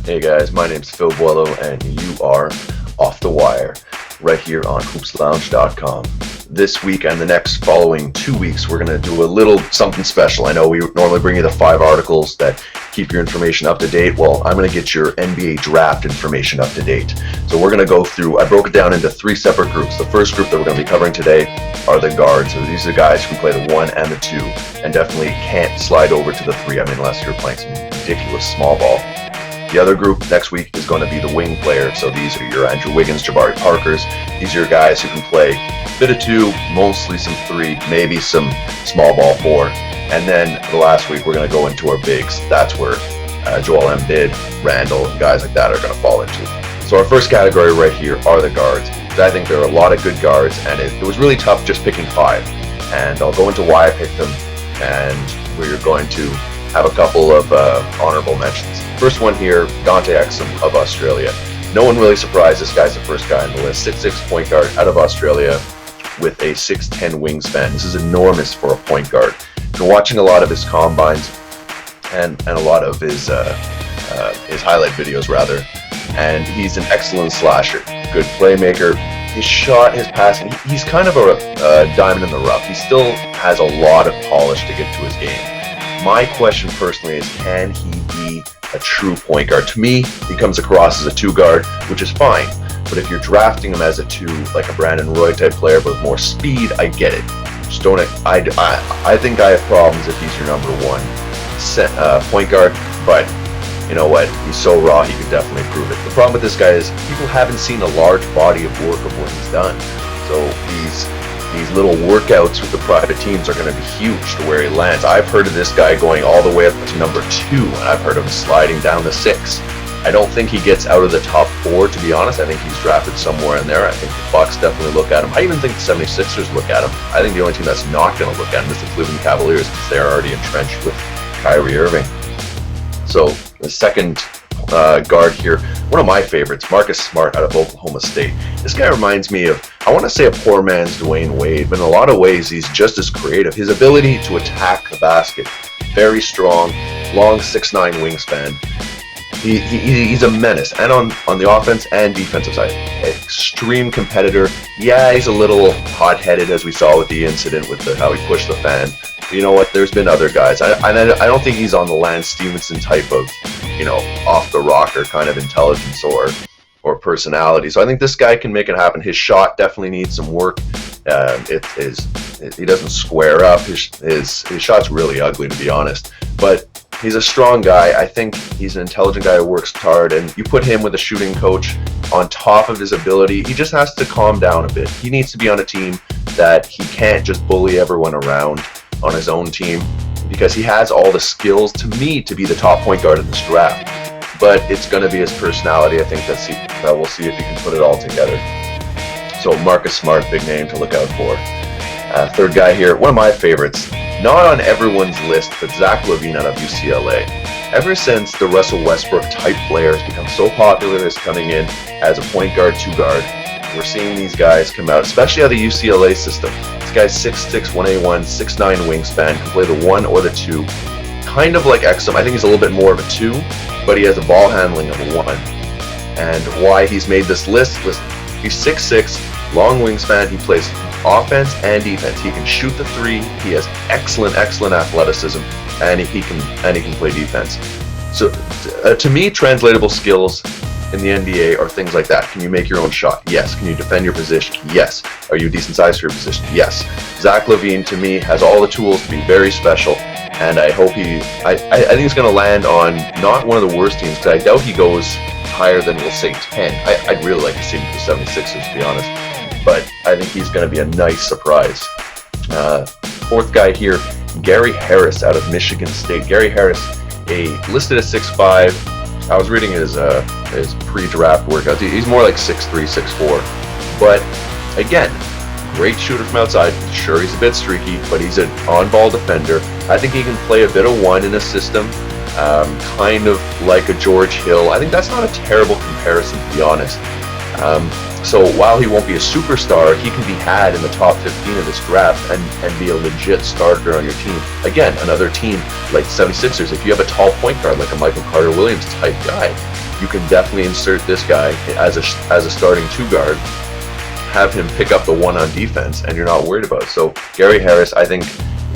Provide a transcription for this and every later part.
Hey guys, my name's Phil Boileau, and you are Off the Wire, right here on hoopslounge.com. This week and the next following 2 weeks, we're going to do a little something special. I know we normally bring you the 5 articles that keep your information up to date. Well, I'm going to get your NBA draft information up to date. So we're going to go through, I broke it down into 3 separate groups. The first group that we're going to be covering today are the guards. So these are the guys who can play the 1 and the 2 and definitely can't slide over to the 3, unless you're playing some ridiculous small ball. The other group next week is going to be the wing players. So these are your Andrew Wiggins, Jabari Parkers. These are your guys who can play a bit of 2, mostly some 3, maybe some small ball 4. And then the last week we're going to go into our bigs. That's where Joel Embiid, Randall, and guys like that are going to fall into. So our first category right here are the guards. I think there are a lot of good guards, and it was really tough just picking 5. And I'll go into why I picked them, and we're going to have a couple of honorable mentions. First one here, Dante Exum of Australia. No one really surprised. This guy's the first guy on the list. 6'6" point guard out of Australia with a 6'10" wingspan. This is enormous for a point guard. Been watching a lot of his combines and a lot of his highlight videos rather. And he's an excellent slasher, good playmaker. His shot, his passing, he's kind of a diamond in the rough. He still has a lot of polish to get to his game. My question personally is, can he be a true point guard? To me, he comes across as a 2 guard, which is fine. But if you're drafting him as a 2, like a Brandon Roy type player with more speed, I get it. Just don't. I think I have problems if he's your number 1 point guard. But you know what? He's so raw, he can definitely prove it. The problem with this guy is people haven't seen a large body of work of what he's done. So these little workouts with the private teams are going to be huge to where he lands. I've heard of this guy going all the way up to number 2, and I've heard of him sliding down to 6. I don't think he gets out of the top 4, to be honest. I think he's drafted somewhere in there. I think the Bucks definitely look at him. I even think the 76ers look at him. I think the only team that's not going to look at him is the Cleveland Cavaliers, because they're already entrenched with Kyrie Irving. So the second guard here, one of my favorites, Marcus Smart out of Oklahoma State. This guy reminds me of, I want to say, a poor man's Dwayne Wade, but in a lot of ways he's just as creative. His ability to attack the basket, very strong, long 6'9" wingspan. He's a menace, and on the offense and defensive side, extreme competitor. Yeah, he's a little hot-headed, as we saw with the incident with how he pushed the fan. But you know what? There's been other guys. I don't think he's on the Lance Stevenson type of, off the rocker kind of intelligence or personality. So I think this guy can make it happen. His shot definitely needs some work. He doesn't square up. His shot's really ugly, to be honest. But he's a strong guy. I think he's an intelligent guy who works hard, and you put him with a shooting coach on top of his ability, he just has to calm down a bit. He needs to be on a team that he can't just bully everyone around on his own team, because he has all the skills, to me, to be the top point guard in this draft. But it's going to be his personality. I think that we'll see if he can put it all together. So Marcus Smart, big name to look out for. Third guy here, one of my favorites, not on everyone's list, but Zach LaVine out of UCLA. Ever since the Russell Westbrook type player has become so popular as coming in as a point guard, 2 guard, we're seeing these guys come out, especially out of the UCLA system. This guy's 6'6", 1A1, 6'9" wingspan, can play the 1 or the 2. Kind of like Exum. I think he's a little bit more of a 2, but he has a ball handling of a 1. And why he's made this list, listen, he's 6'6", long wingspan, he plays offense and defense. He can shoot the 3, he has excellent athleticism, and he can play defense. So to me, translatable skills in the NBA are things like that. Can you make your own shot? Yes. Can you defend your position? Yes. Are you a decent size for your position? Yes. Zach LaVine, to me, has all the tools to be very special, and I hope I think he's going to land on not one of the worst teams, because I doubt he goes higher than, we'll say, 10. I'd really like to see him for the 76ers, to be honest, but I think he's going to be a nice surprise. Fourth guy here, Gary Harris out of Michigan State. Gary Harris, listed at 6'5". I was reading his pre-draft workouts. He's more like 6'3", 6'4". But again, great shooter from outside. Sure, he's a bit streaky, but he's an on-ball defender. I think he can play a bit of 1 in a system, kind of like a George Hill. I think that's not a terrible comparison, to be honest. So while he won't be a superstar, he can be had in the top 15 of this draft and be a legit starter on your team. Again, another team like the 76ers, if you have a tall point guard like a Michael Carter-Williams type guy, you can definitely insert this guy as a starting 2 guard, have him pick up the 1 on defense, and you're not worried about it. So Gary Harris, I think,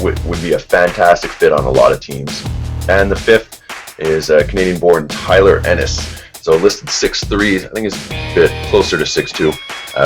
would be a fantastic fit on a lot of teams. And the 5th is Canadian-born Tyler Ennis. So listed 6'3", I think he's a bit closer to 6'2",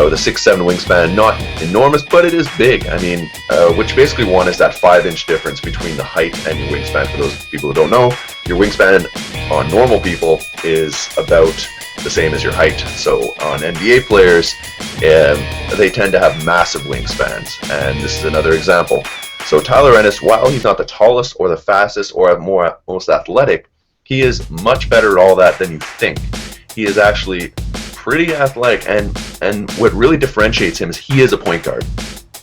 with a 6'7" wingspan. Not enormous, but it is big. I mean, which basically one is that 5-inch difference between the height and your wingspan. For those people who don't know, your wingspan on normal people is about the same as your height. So on NBA players, they tend to have massive wingspans, and this is another example. So Tyler Ennis, while he's not the tallest or the fastest or most athletic, he is much better at all that than you think. He is actually pretty athletic, and what really differentiates him is he is a point guard.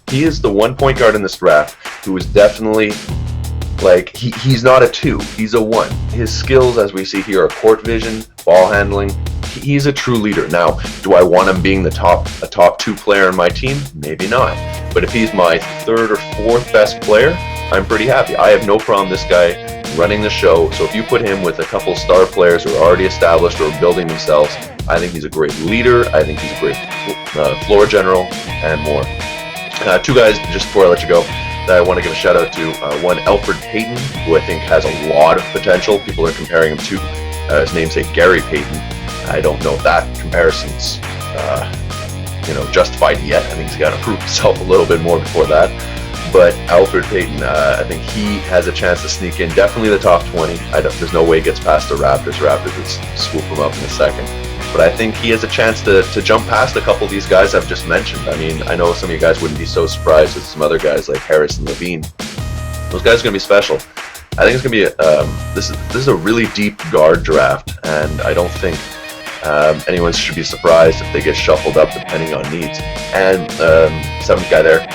He is the one point guard in this draft who is definitely, like, he's not a 2, he's a 1. His skills, as we see here, are court vision, ball handling. He's a true leader. Now, do I want him being a top 2 player on my team? Maybe not. But if he's my 3rd or 4th best player, I'm pretty happy. I have no problem this guy running the show. So if you put him with a couple star players who are already established or building themselves, I think he's a great leader. I think he's a great floor general and more. 2 guys, just before I let you go, that I want to give a shout out to. One, Elfrid Payton, who I think has a lot of potential. People are comparing him to his namesake Gary Payton. I don't know if that comparison's justified yet. I think he's got to prove himself a little bit more before that. But Elfrid Payton, I think he has a chance to sneak in definitely the top 20. There's no way he gets past the Raptors. Raptors would swoop him up in a second. But I think he has a chance to jump past a couple of these guys I've just mentioned. I mean, I know some of you guys wouldn't be so surprised with some other guys like Harris and Levine. Those guys are going to be special. I think it's going to be this is a really deep guard draft, and I don't think anyone should be surprised if they get shuffled up depending on needs. And 7th guy there,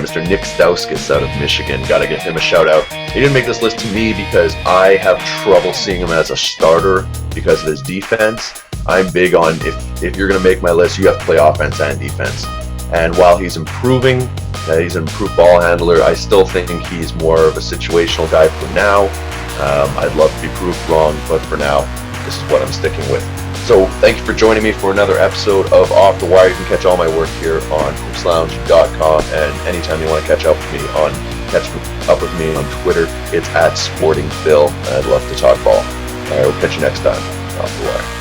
Mr. Nick Stauskas out of Michigan. Got to give him a shout out. He didn't make this list to me because I have trouble seeing him as a starter because of his defense. I'm big on if you're going to make my list, you have to play offense and defense. And while he's improving, he's an improved ball handler, I still think he's more of a situational guy for now. I'd love to be proved wrong, but for now, this is what I'm sticking with. So thank you for joining me for another episode of Off the Wire. You can catch all my work here on hoopslounge.com, and anytime you want to catch up with me on Twitter, it's @SportingPhil. I'd love to talk ball. All right, we'll catch you next time. Off the Wire.